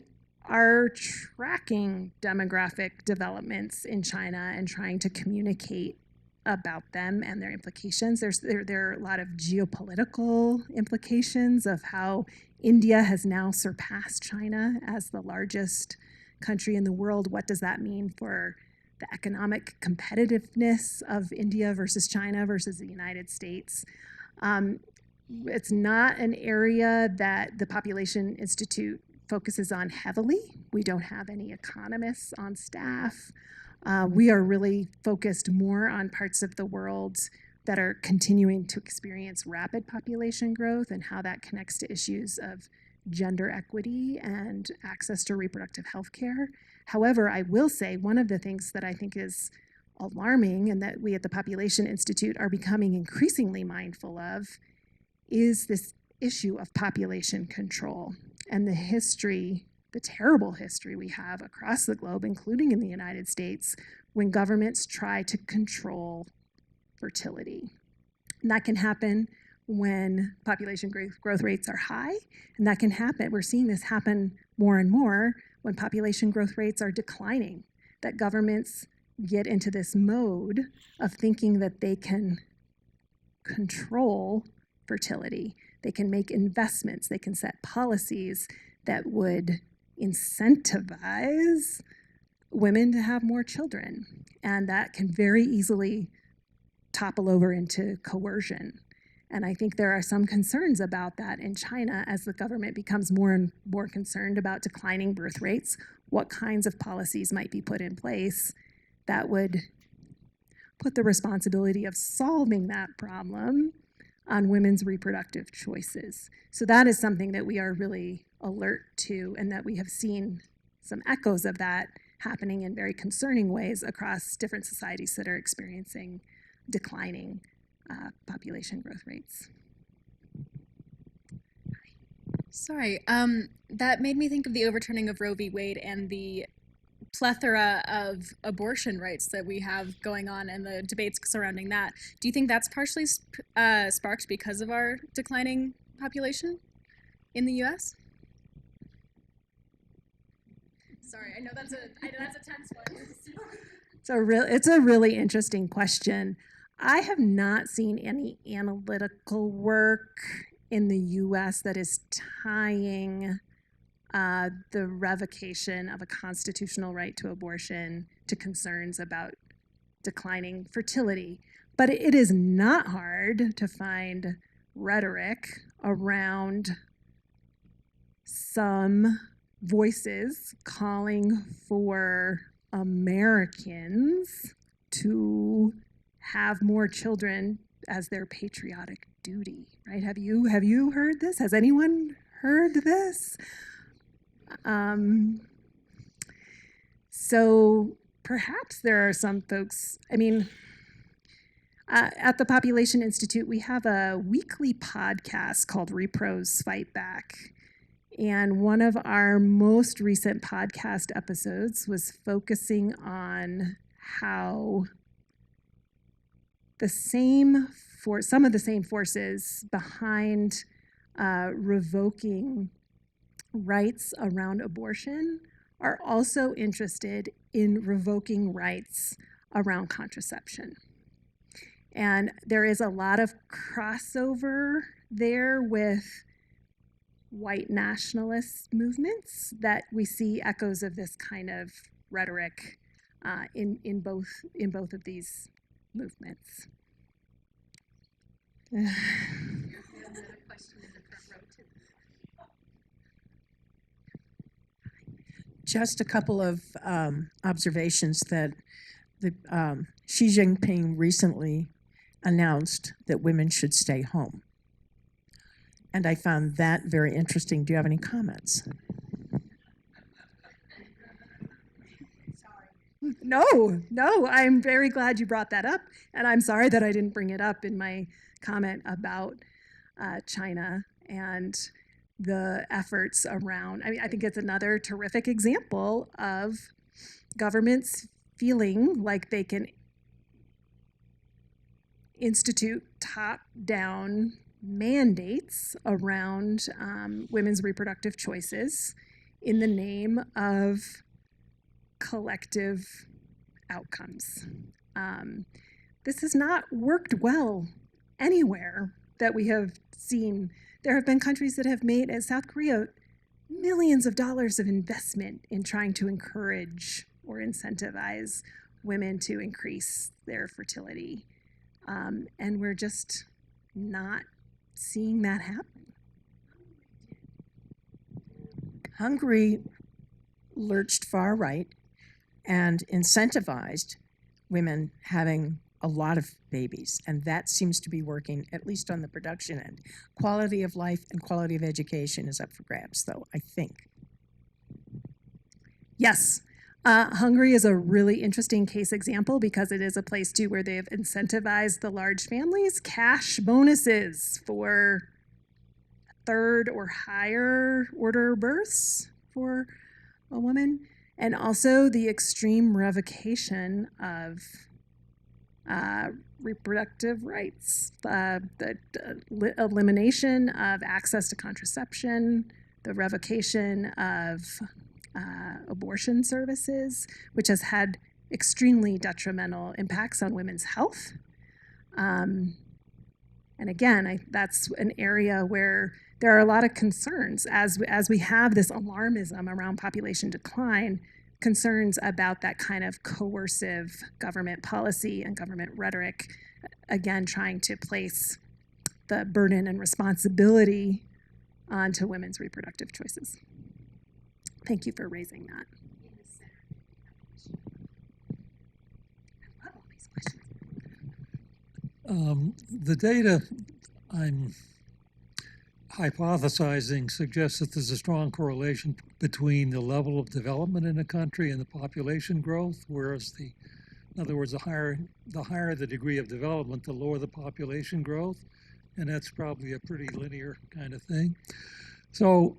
are tracking demographic developments in China and trying to communicate about them and their implications. There are a lot of geopolitical implications of how India has now surpassed China as the largest country in the world. What does that mean for the economic competitiveness of India versus China versus the United States? It's not an area that the Population Institute focuses on heavily. We don't have any economists on staff. We are really focused more on parts of the world that are continuing to experience rapid population growth and how that connects to issues of gender equity and access to reproductive health care. However, I will say one of the things that I think is alarming and that we at the Population Institute are becoming increasingly mindful of is this issue of population control and the history, the terrible history we have across the globe, including in the United States, when governments try to control fertility. And that can happen when population growth rates are high, and that can happen, we're seeing this happen more and more when population growth rates are declining, that governments get into this mode of thinking that they can control fertility. They can make investments, they can set policies that would incentivize women to have more children. And that can very easily topple over into coercion. And I think there are some concerns about that in China as the government becomes more and more concerned about declining birth rates, what kinds of policies might be put in place that would put the responsibility of solving that problem on women's reproductive choices. So that is something that we are really alert to, and that we have seen some echoes of that happening in very concerning ways across different societies that are experiencing declining population growth rates. Sorry, that made me think of the overturning of Roe v. Wade and the plethora of abortion rights that we have going on and the debates surrounding that. Do you think that's partially sparked because of our declining population in the U.S.? Sorry, I know that's a tense one. It's a really interesting question. I have not seen any analytical work in the U.S. that is tying the revocation of a constitutional right to abortion to concerns about declining fertility. But it is not hard to find rhetoric around some voices calling for Americans to have more children as their patriotic duty, right? Have you heard this? Has anyone heard this? So perhaps there are some folks, at the Population Institute, we have a weekly podcast called Repros Fight Back. And one of our most recent podcast episodes was focusing on how some of the same forces behind revoking rights around abortion are also interested in revoking rights around contraception. And there is a lot of crossover there with white nationalist movements that we see echoes of this kind of rhetoric in both of these movements. Just a couple of observations that Xi Jinping recently announced that women should stay home. And I found that very interesting. Do you have any comments? No, I'm very glad you brought that up. And I'm sorry that I didn't bring it up in my comment about China and the efforts around. I think it's another terrific example of governments feeling like they can institute top-down mandates around women's reproductive choices in the name of collective outcomes. This has not worked well anywhere that we have seen. There have been countries that have made, as South Korea, millions of dollars of investment in trying to encourage or incentivize women to increase their fertility. And we're just not seeing that happen. Hungary lurched far right and incentivized women having a lot of babies, and that seems to be working, at least on the production end. Quality of life and quality of education is up for grabs, though, I think. Yes. Hungary is a really interesting case example because it is a place too where they've incentivized the large families, cash bonuses for third or higher order births for a woman, and also the extreme revocation of reproductive rights, the elimination of access to contraception, the revocation of abortion services, which has had extremely detrimental impacts on women's health. And again, that's an area where there are a lot of concerns as we have this alarmism around population decline, concerns about that kind of coercive government policy and government rhetoric, again, trying to place the burden and responsibility onto women's reproductive choices. Thank you for raising that. I love all these questions. The data I'm hypothesizing suggests that there's a strong correlation between the level of development in a country and the population growth, whereas in other words, the higher the degree of development, the lower the population growth, and that's probably a pretty linear kind of thing. So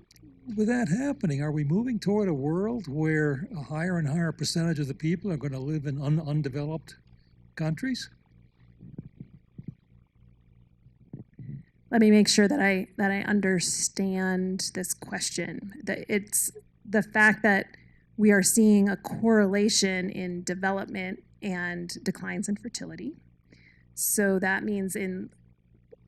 with that happening, are we moving toward a world where a higher and higher percentage of the people are going to live in undeveloped countries? Let me make sure that I understand this question. That it's the fact that we are seeing a correlation in development and declines in fertility. So that means in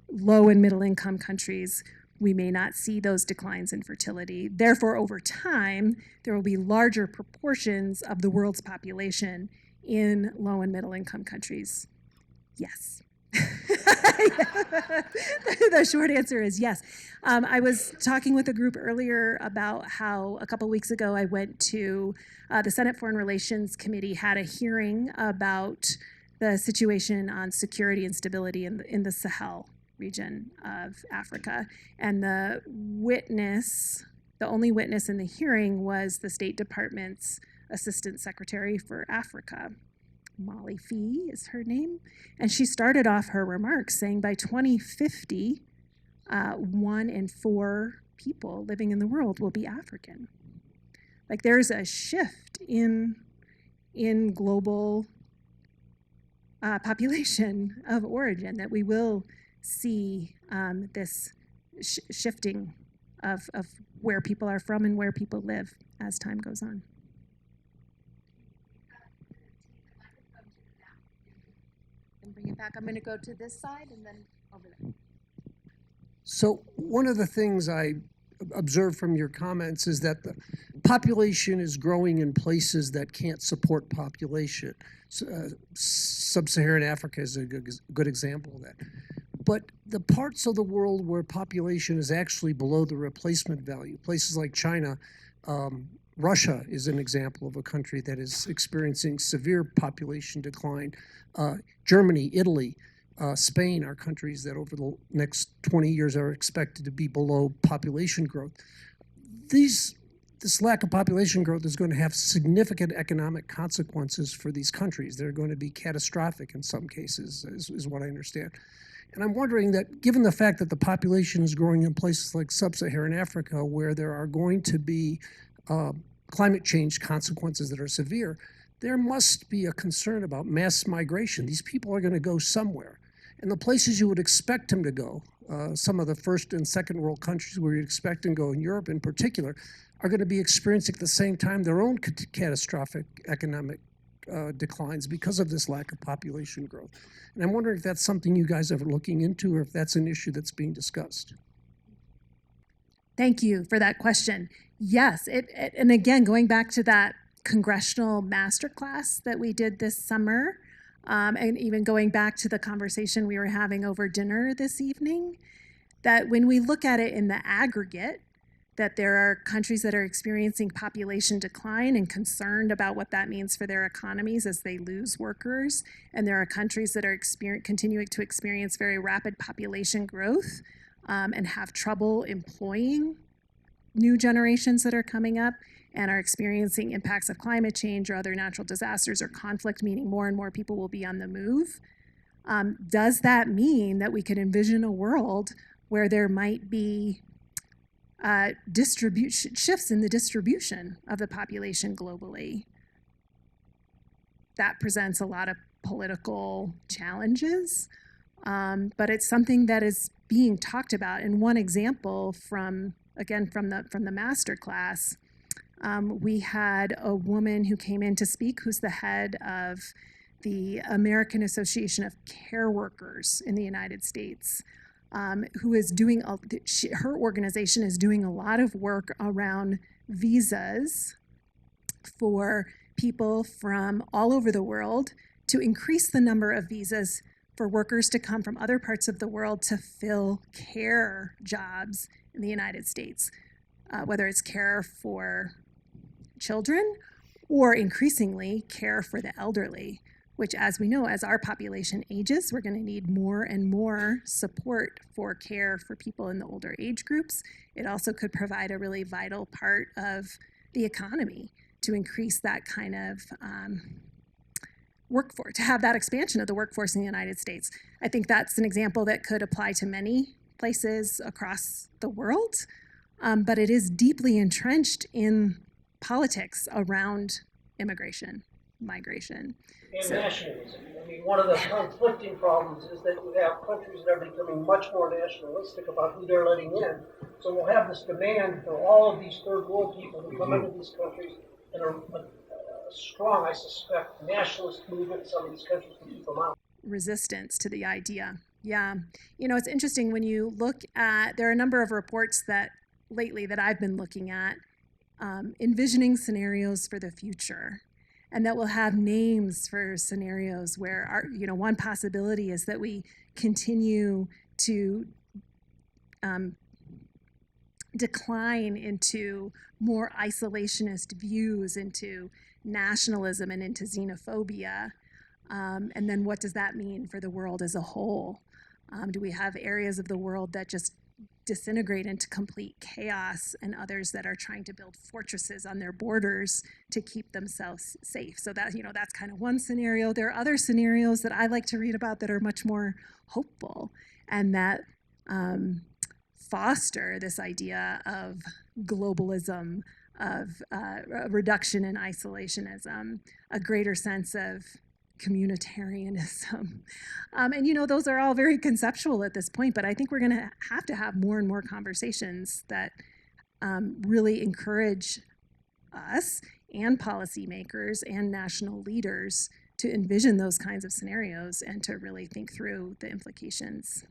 low and middle income countries, we may not see those declines in fertility. Therefore, over time, there will be larger proportions of the world's population in low and middle income countries. Yes. The short answer is yes. I was talking with a group earlier about how a couple weeks ago I went to the Senate Foreign Relations Committee had a hearing about the situation on security and stability in the Sahel region of Africa. And the only witness in the hearing was the State Department's Assistant Secretary for Africa. Molly Fee is her name. And she started off her remarks saying by 2050, 1 in 4 people living in the world will be African. Like there's a shift in global population of origin that we will see this shifting of where people are from and where people live as time goes on. Bring it back. I'm going to go to this side and then over there. So one of the things I observed from your comments is that the population is growing in places that can't support population. Sub-Saharan Africa is a good example of that. But the parts of the world where population is actually below the replacement value, places like China, Russia is an example of a country that is experiencing severe population decline. Germany, Italy, Spain are countries that over the next 20 years are expected to be below population growth. This lack of population growth is going to have significant economic consequences for these countries. They're going to be catastrophic in some cases, is what I understand. And I'm wondering that given the fact that the population is growing in places like Sub-Saharan Africa, where there are going to be climate change consequences that are severe, there must be a concern about mass migration. These people are going to go somewhere. And the places you would expect them to go, some of the first and second world countries where you'd expect them to go, in Europe in particular, are going to be experiencing at the same time their own catastrophic economic declines because of this lack of population growth. And I'm wondering if that's something you guys are looking into or if that's an issue that's being discussed. Thank you for that question. Yes, and again, going back to that congressional masterclass that we did this summer, and even going back to the conversation we were having over dinner this evening, that when we look at it in the aggregate, that there are countries that are experiencing population decline and concerned about what that means for their economies as they lose workers. And there are countries that are continuing to experience very rapid population growth and have trouble employing new generations that are coming up and are experiencing impacts of climate change or other natural disasters or conflict, meaning more and more people will be on the move. Does that mean that we could envision a world where there might be shifts in the distribution of the population globally? That presents a lot of political challenges, but it's something that is being talked about. And one example from the master class, we had a woman who came in to speak who's the head of the American Association of Care Workers in the United States, who is doing, her organization is doing a lot of work around visas for people from all over the world to increase the number of visas for workers to come from other parts of the world to fill care jobs in the United States, whether it's care for children or increasingly care for the elderly, which, as we know, as our population ages, we're going to need more and more support for care for people in the older age groups. It also could provide a really vital part of the economy to increase that kind of workforce, to have that expansion of the workforce in the United States. I think that's an example that could apply to many places across the world, but it is deeply entrenched in politics around immigration, migration. And nationalism. I mean, one of the conflicting problems is that you have countries that are becoming much more nationalistic about who they're letting in. So we'll have this demand for all of these third world people who come into these countries and are strong, I suspect, nationalist movement in some of these countries to keep them out. Resistance to the idea. Yeah. You know, it's interesting when you look at, there are a number of reports that lately that I've been looking at, envisioning scenarios for the future. And that will have names for scenarios where, one possibility is that we continue to decline into more isolationist views, into nationalism and into xenophobia. And then what does that mean for the world as a whole? Do we have areas of the world that just disintegrate into complete chaos and others that are trying to build fortresses on their borders to keep themselves safe? So that, that's kind of one scenario. There are other scenarios that I like to read about that are much more hopeful and that foster this idea of globalism, of a reduction in isolationism, a greater sense of communitarianism. And those are all very conceptual at this point, but I think we're going to have more and more conversations that really encourage us and policymakers and national leaders to envision those kinds of scenarios and to really think through the implications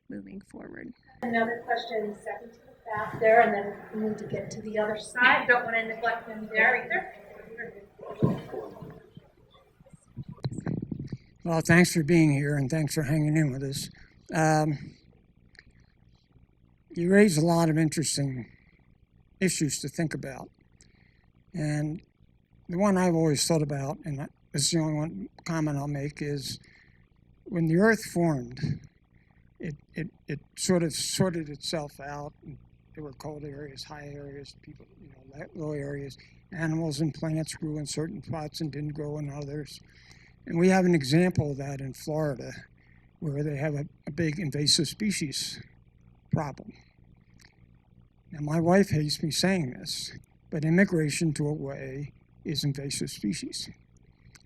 moving forward. Another question, second to the back there, and then we need to get to the other side. Don't want to neglect them there either. Well, thanks for being here and thanks for hanging in with us. You raise a lot of interesting issues to think about. And the one I've always thought about, and this is the only one comment I'll make, is when the earth formed, it sort of sorted itself out. There were cold areas, high areas, people, low areas. Animals and plants grew in certain spots and didn't grow in others. And we have an example of that in Florida, where they have a big invasive species problem. Now, my wife hates me saying this, but immigration to a way is invasive species.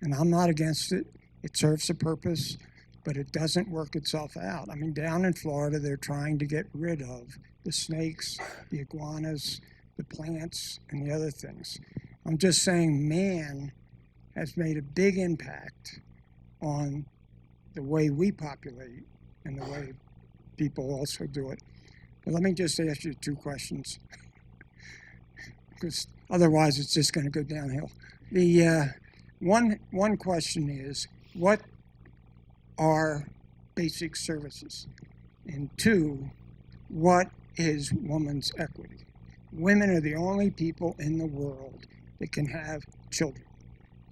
And I'm not against it. It serves a purpose, but it doesn't work itself out. I mean, down in Florida, they're trying to get rid of the snakes, the iguanas, the plants, and the other things. I'm just saying man has made a big impact on the way we populate and the way people also do it. But let me just ask you two questions, because otherwise it's just going to go downhill. The one question is, what are basic services? And two, what is women's equity? Women are the only people in the world that can have children.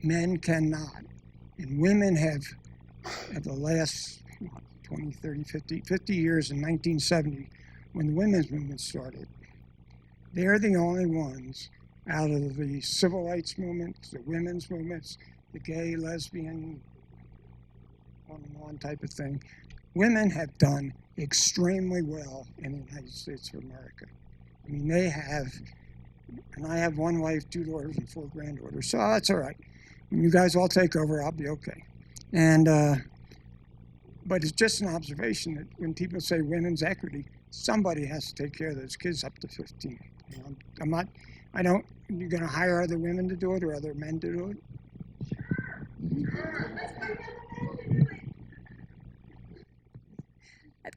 Men cannot. And women have the last 20, 30, 50 years in 1970, when the women's movement started, they're the only ones out of the civil rights movements, the women's movements, the gay, lesbian, on and on type of thing. Women have done extremely well in the United States of America. I mean, they have, and I have one wife, 2 daughters, and 4 granddaughters, so that's all right. When you guys all take over, I'll be okay. And, but it's just an observation that when people say women's equity, somebody has to take care of those kids up to 15. You know, you're going to hire other women to do it or other men to do it?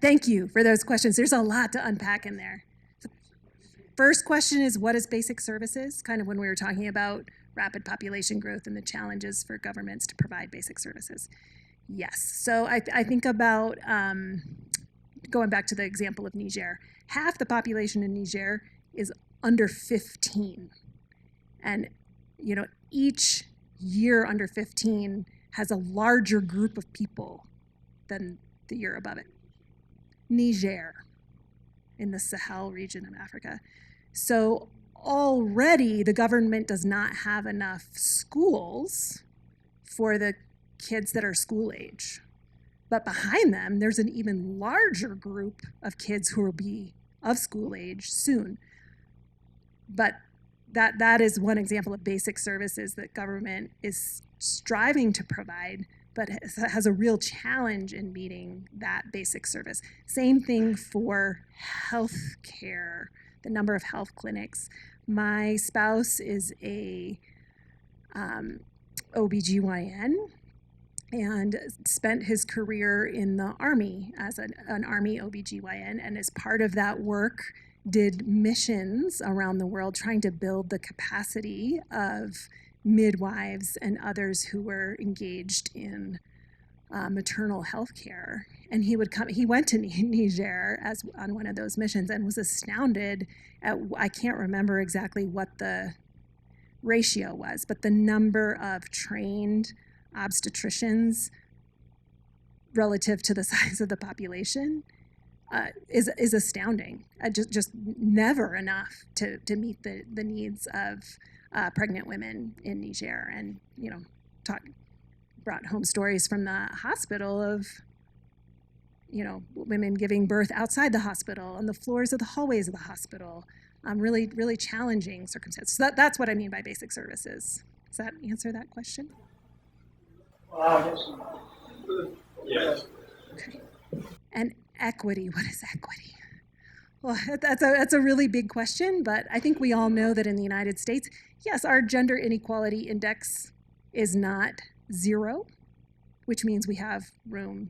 Thank you for those questions. There's a lot to unpack in there. The first question is, what is basic services? Kind of when we were talking about rapid population growth and the challenges for governments to provide basic services. Yes. So I think about going back to the example of Niger. Half the population in Niger is under 15. And, you know, each year under 15 has a larger group of people than the year above it. Niger, in the Sahel region of Africa. So already the government does not have enough schools for the kids that are school age. But behind them, there's an even larger group of kids who will be of school age soon. But that is one example of basic services that government is striving to provide, but has a real challenge in meeting that basic service. Same thing for health care, the number of health clinics. My spouse is a OBGYN and spent his career in the Army as an Army OBGYN, and as part of that work did missions around the world trying to build the capacity of midwives and others who were engaged in maternal health care. And he went to Niger on one of those missions and was astounded at, I can't remember exactly what the ratio was, but the number of trained obstetricians relative to the size of the population is astounding. Just never enough to meet the needs of pregnant women in Niger. And, you know, brought home stories from the hospital of, you know, women giving birth outside the hospital, on the floors of the hallways of the hospital. Really, really challenging circumstances. So that's what I mean by basic services. Does that answer that question? Yes. Okay. And equity, what is equity? Well, that's a really big question, but I think we all know that in the United States, yes, our gender inequality index is not 0, which means we have room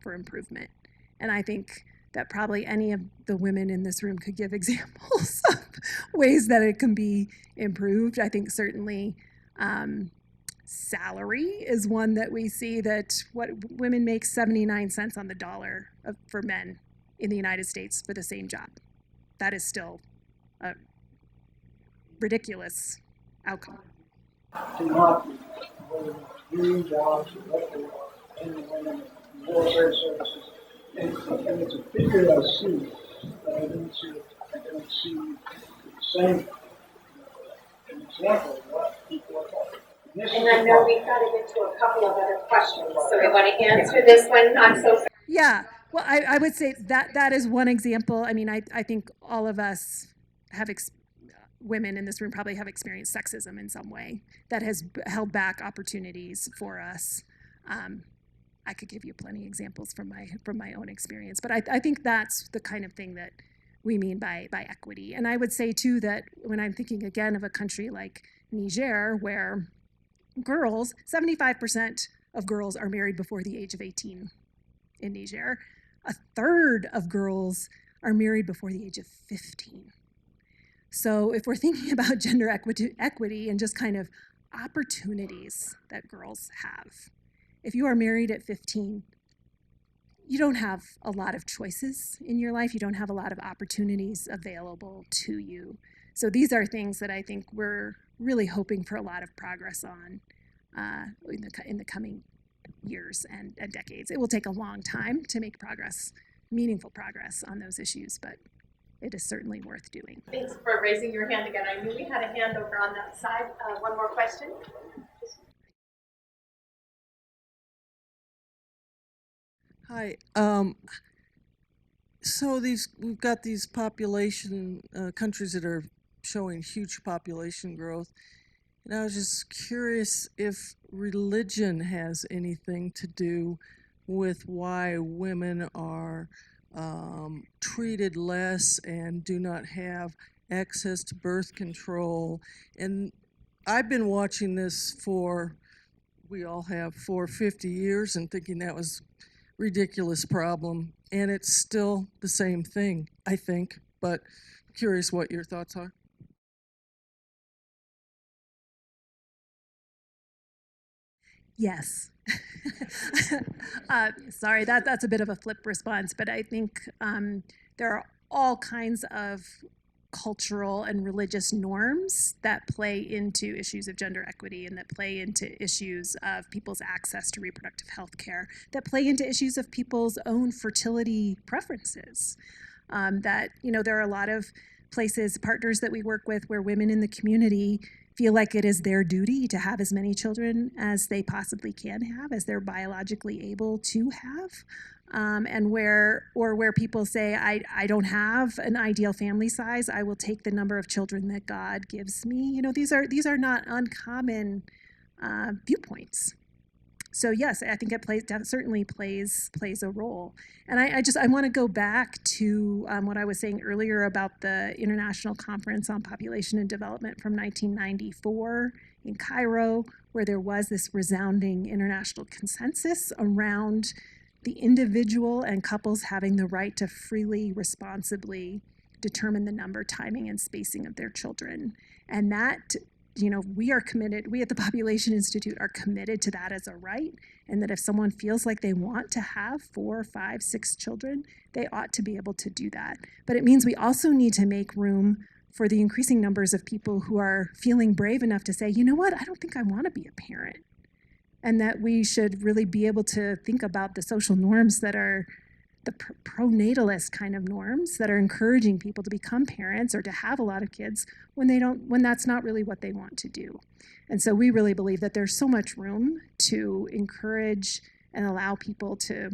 for improvement. And I think that probably any of the women in this room could give examples of ways that it can be improved. I think certainly salary is one that we see, that what women make 79 cents on the dollar for men in the United States for the same job. That is still a ridiculous outcome. To not whether dream jobs or what they are, and women in military services. And it's a figure I see, but I don't see the same example of what people are talking. And I know we've got to get to a couple of other questions, so we want to answer this one. I'm so sorry. Yeah, well, I would say that is one example. I mean, I think all of us have, women in this room probably have experienced sexism in some way that has held back opportunities for us. I could give you plenty of examples from my own experience, but I think that's the kind of thing that we mean by equity. And I would say too that when I'm thinking again of a country like Niger, where 75% of girls are married before the age of 18 in Niger. 1/3 of girls are married before the age of 15. So if we're thinking about gender equity and just kind of opportunities that girls have, if you are married at 15, you don't have a lot of choices in your life. You don't have a lot of opportunities available to you. So these are things that I think we're really hoping for a lot of progress on in the coming years and decades. It will take a long time to make progress, meaningful progress on those issues, but it is certainly worth doing. Thanks for raising your hand again. I knew we had a hand over on that side. One more question. Hi. So we've got these population countries that are showing huge population growth, and I was just curious if religion has anything to do with why women are treated less and do not have access to birth control. And I've been watching this we all have, for 50 years and thinking that was ridiculous problem, and it's still the same thing, I think, but curious what your thoughts are. Yes. Sorry, that's a bit of a flip response, but I think there are all kinds of cultural and religious norms that play into issues of gender equity and that play into issues of people's access to reproductive health care, that play into issues of people's own fertility preferences. That, there are a lot of places, partners that we work with, where women in the community feel like it is their duty to have as many children as they possibly can have, as they're biologically able to have. And where people say, I don't have an ideal family size, I will take the number of children that God gives me. These are not uncommon viewpoints. So yes, I think that certainly plays a role. And I want to go back to what I was saying earlier about the International Conference on Population and Development from 1994 in Cairo, where there was this resounding international consensus around the individual and couples having the right to freely, responsibly determine the number, timing, and spacing of their children. And that, we are committed, we at the Population Institute are committed to that as a right, and that if someone feels like they want to have 4, 5, 6 children, they ought to be able to do that. But it means we also need to make room for the increasing numbers of people who are feeling brave enough to say, you know what, I don't think I want to be a parent. And that we should really be able to think about the social norms that are the pronatalist kind of norms that are encouraging people to become parents or to have a lot of kids when that's not really what they want to do. And so we really believe that there's so much room to encourage and allow people to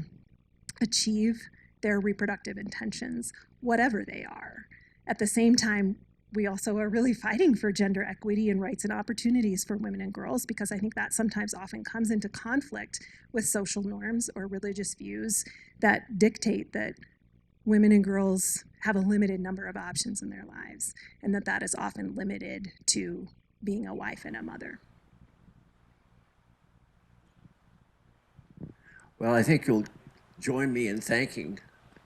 achieve their reproductive intentions, whatever they are. At the same time, we also are really fighting for gender equity and rights and opportunities for women and girls, because I think that sometimes often comes into conflict with social norms or religious views that dictate that women and girls have a limited number of options in their lives, and that is often limited to being a wife and a mother. Well, I think you'll join me in thanking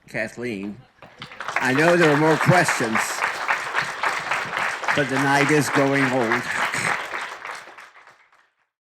Kathleen. I know there are more questions, but the night is growing old.